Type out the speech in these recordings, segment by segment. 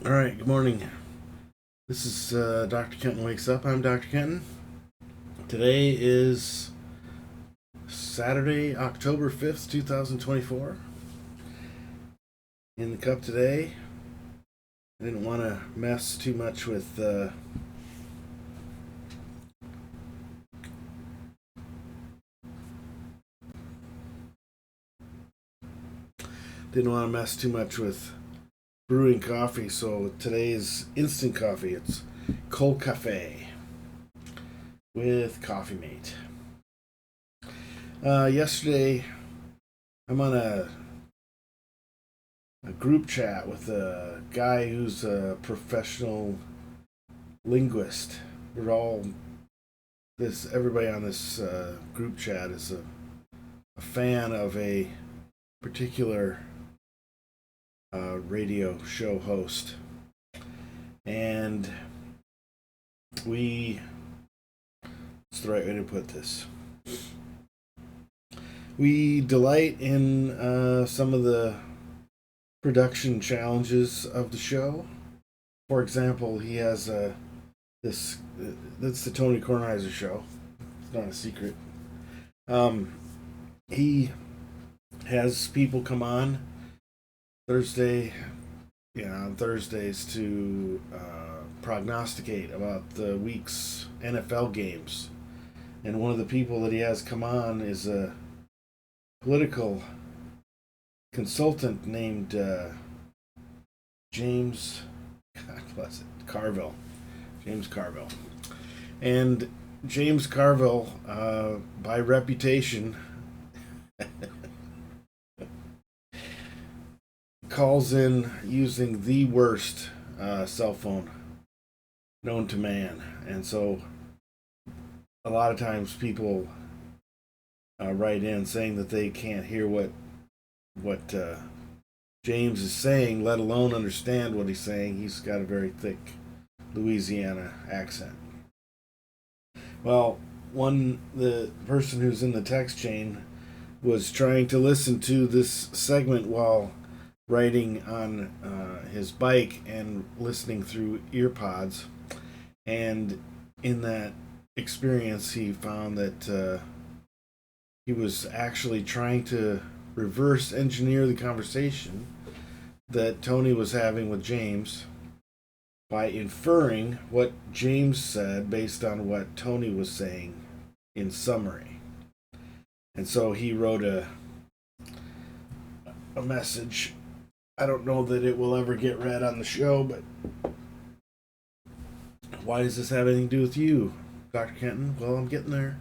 All right, good morning. This is Dr. Kenton Wakes Up. I'm Dr. Kenton. Today is Saturday, October 5th, 2024. In the cup today, I didn't want to mess too much with brewing coffee, so today is instant coffee. It's Colcafe with Coffeemate. Yesterday, I'm on a group chat with a guy who's a professional linguist. We're all everybody on this group chat is a fan of a particular radio show host, and it's the right way to put this. We delight in some of the production challenges of the show. For example, he has that's the Tony Kornheiser show. It's not a secret. He has people come on on Thursdays to prognosticate about the week's NFL games. And one of the people that he has come on is a political consultant named James, God bless it, Carville. James Carville. And James Carville, by reputation, calls in using the worst cell phone known to man. And so a lot of times people write in saying that they can't hear what James is saying, let alone understand what he's saying. He's got a very thick Louisiana accent. Well, the person who's in the text chain was trying to listen to this segment while riding on his bike and listening through earpods, and in that experience he found that he was actually trying to reverse engineer the conversation that Tony was having with James by inferring what James said based on what Tony was saying in summary. And so he wrote a message. I don't know that it will ever get read on the show, but why does this have anything to do with you, Dr. Kenton? Well, I'm getting there.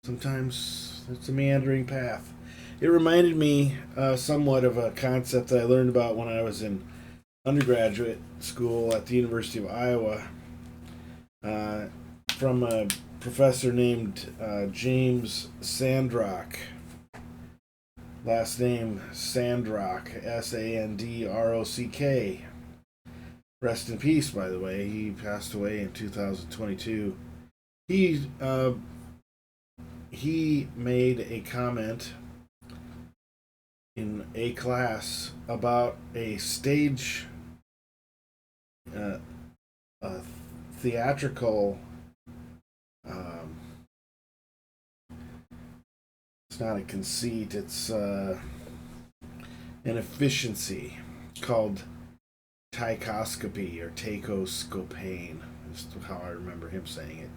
Sometimes it's a meandering path. It reminded me somewhat of a concept that I learned about when I was in undergraduate school at the University of Iowa from a professor named James Sandrock. Last name Sandrock, Sandrock. Rest in peace, by the way. He passed away in 2022. He made a comment in a class about a stage, a theatrical. It's not a conceit. It's an efficiency called tychoscopy or tachoscopane. Is how I remember him saying it.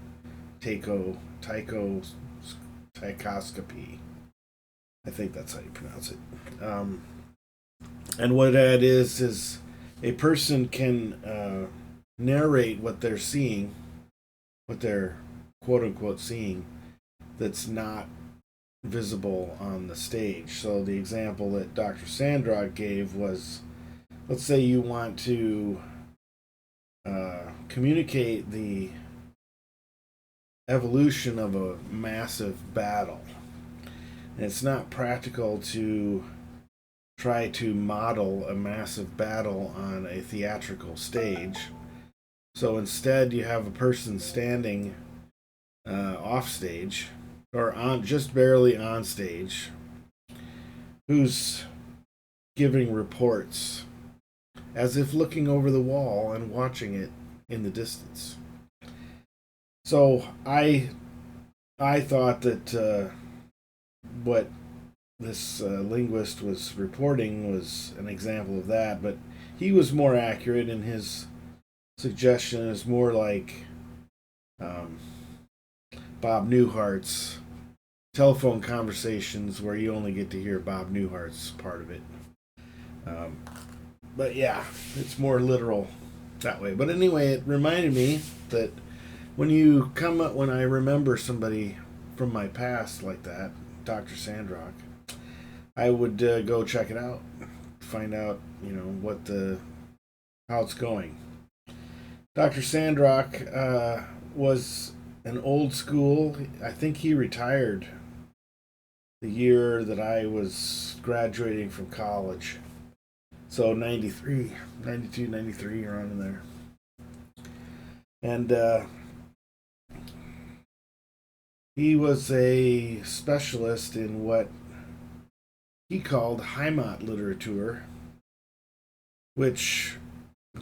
Tychoscopy. I think that's how you pronounce it. And what that is a person can narrate what they're seeing, what they're quote unquote seeing, that's not visible on the stage. So the example that Dr. Sandrock gave was, let's say you want to communicate the evolution of a massive battle. And it's not practical to try to model a massive battle on a theatrical stage. So instead, you have a person standing off stage or just barely on stage who's giving reports as if looking over the wall and watching it in the distance. So I thought that what this linguist was reporting was an example of that, but he was more accurate in his suggestion. Is more like um, Bob Newhart's telephone conversations, where you only get to hear Bob Newhart's part of it. Um, but yeah, it's more literal that way. But anyway, it reminded me that when I remember somebody from my past like that, Dr. Sandrock, I would go check it out, find out, how it's going. Dr. Sandrock was an old school. I think he retired the year that I was graduating from college. So 93, 92, 93, around in there. And he was a specialist in what he called Heimat literature, which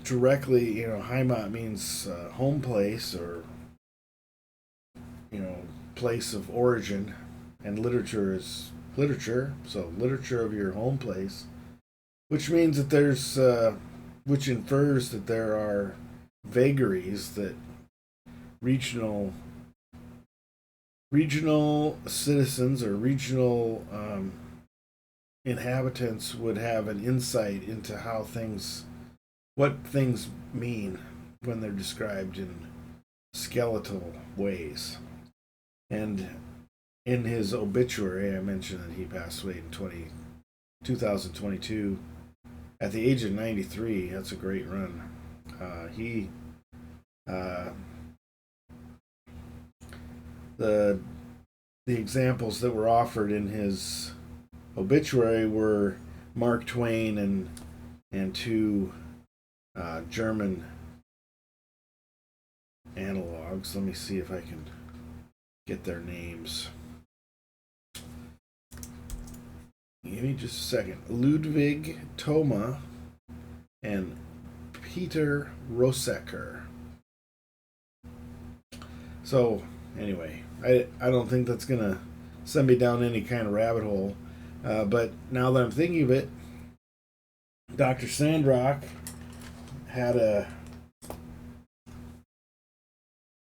directly, Heimat means home place, or, place of origin, and literature is literature, so literature of your home place, which means that which infers that there are vagaries that regional citizens or regional inhabitants would have an insight into what things mean when they're described in skeletal ways. And in his obituary, I mentioned that he passed away in 2022 at the age of 93. That's a great run. The examples that were offered in his obituary were Mark Twain and two German analogs. Let me see if I can get their names. Give me just a second. Ludwig Thoma and Peter Rosecker. So, anyway, I don't think that's going to send me down any kind of rabbit hole. But now that I'm thinking of it, Dr. Sandrock had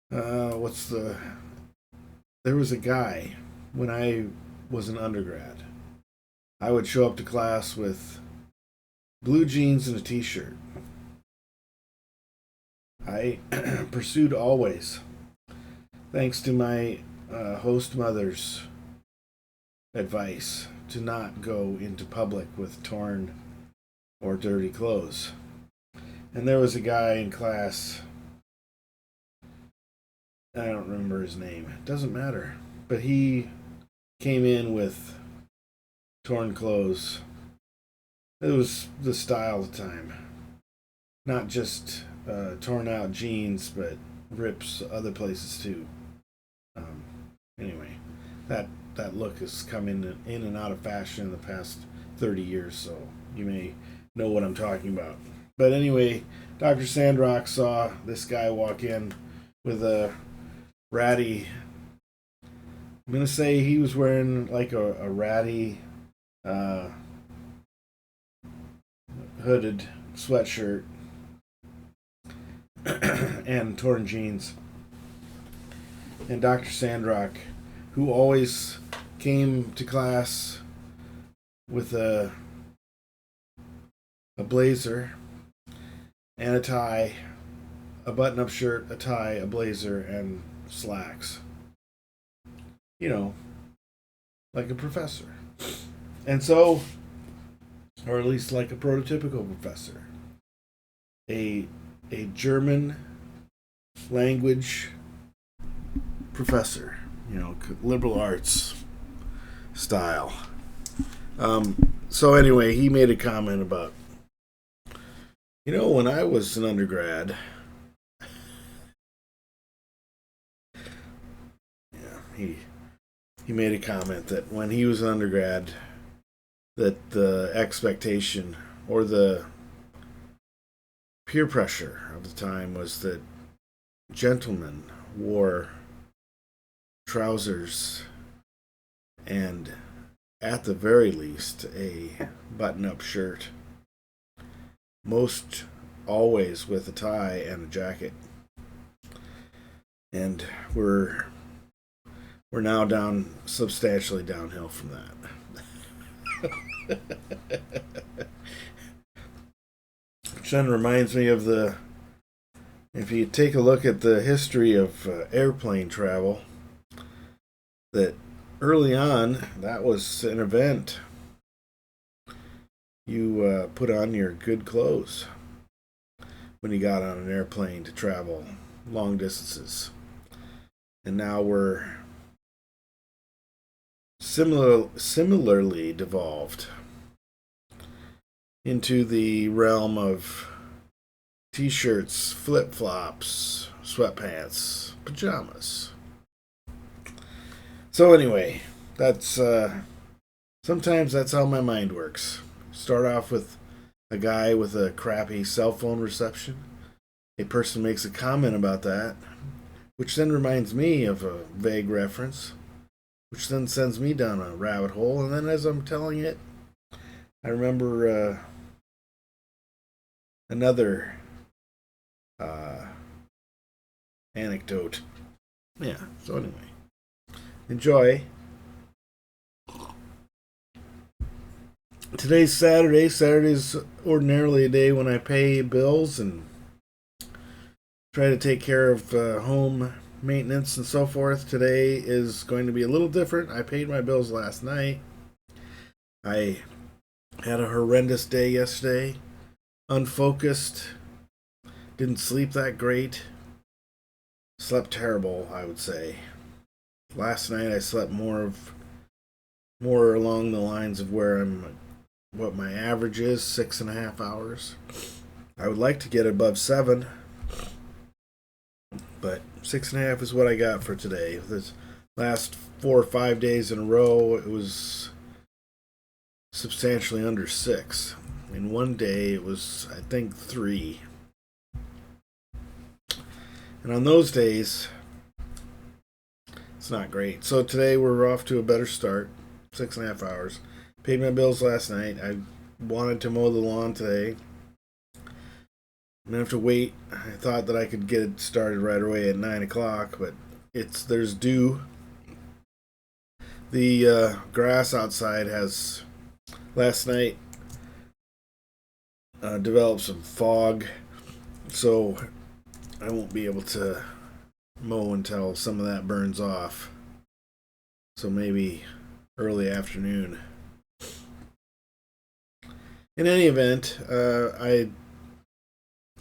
there was a guy when I was an undergrad. I would show up to class with blue jeans and a t-shirt. I pursued always, thanks to my host mother's advice, to not go into public with torn or dirty clothes. And there was a guy in class, I don't remember his name, it doesn't matter, but he came in with torn clothes. It was the style of the time. Not just torn out jeans, but rips other places too. Anyway, that look has come in and out of fashion in the past 30 years, so you may know what I'm talking about. But anyway, Dr. Sandrock saw this guy walk in with a ratty, I'm going to say he was wearing like a ratty hooded sweatshirt and torn jeans. And Dr. Sandrock, who always came to class with a blazer and a tie, a button-up shirt, a tie, a blazer, and slacks. Like a professor. And so, or at least like a prototypical professor. A German language professor, liberal arts style. So anyway, he made a comment about, when I was an undergrad, he made a comment that when he was an undergrad, that the expectation or the peer pressure of the time was that gentlemen wore trousers and, at the very least, a button-up shirt. Most always with a tie and a jacket. And we're now down substantially downhill from that. Which then reminds me of if you take a look at the history of airplane travel, that early on, that was an event. You put on your good clothes when you got on an airplane to travel long distances. And now we're similarly devolved into the realm of t-shirts, flip-flops, sweatpants, pajamas. So anyway, that's sometimes that's how my mind works. Start off with a guy with a crappy cell phone reception. A person makes a comment about that, which then reminds me of a vague reference, which then sends me down a rabbit hole. And then as I'm telling it, I remember another anecdote. Yeah, so anyway, enjoy. Today's Saturday. Saturday's ordinarily a day when I pay bills and try to take care of home maintenance and so forth. Today is going to be a little different. I paid my bills last night. I had a horrendous day yesterday. Unfocused. Didn't sleep that great. Slept terrible, I would say. Last night I slept more along the lines of what my average is, 6.5 hours. I would like to get above 7, but 6.5 is what I got for today. This last 4 or 5 days in a row, it was substantially under 6. In one day, it was, I think, 3. And on those days, it's not great. So today we're off to a better start. 6.5 hours. Paid my bills last night. I wanted to mow the lawn today. I'm gonna have to wait. I thought that I could get it started right away at 9 o'clock, but there's dew. The grass outside has last night developed some fog, so I won't be able to mow until some of that burns off. So maybe early afternoon. In any event, I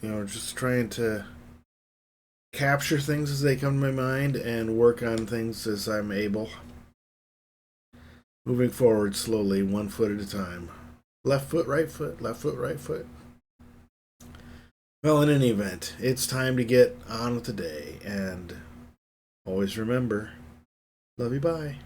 just trying to capture things as they come to my mind and work on things as I'm able. Moving forward slowly, 1 foot at a time. Left foot, right foot, left foot, right foot. Well, in any event, it's time to get on with the day, and always remember, love you, bye.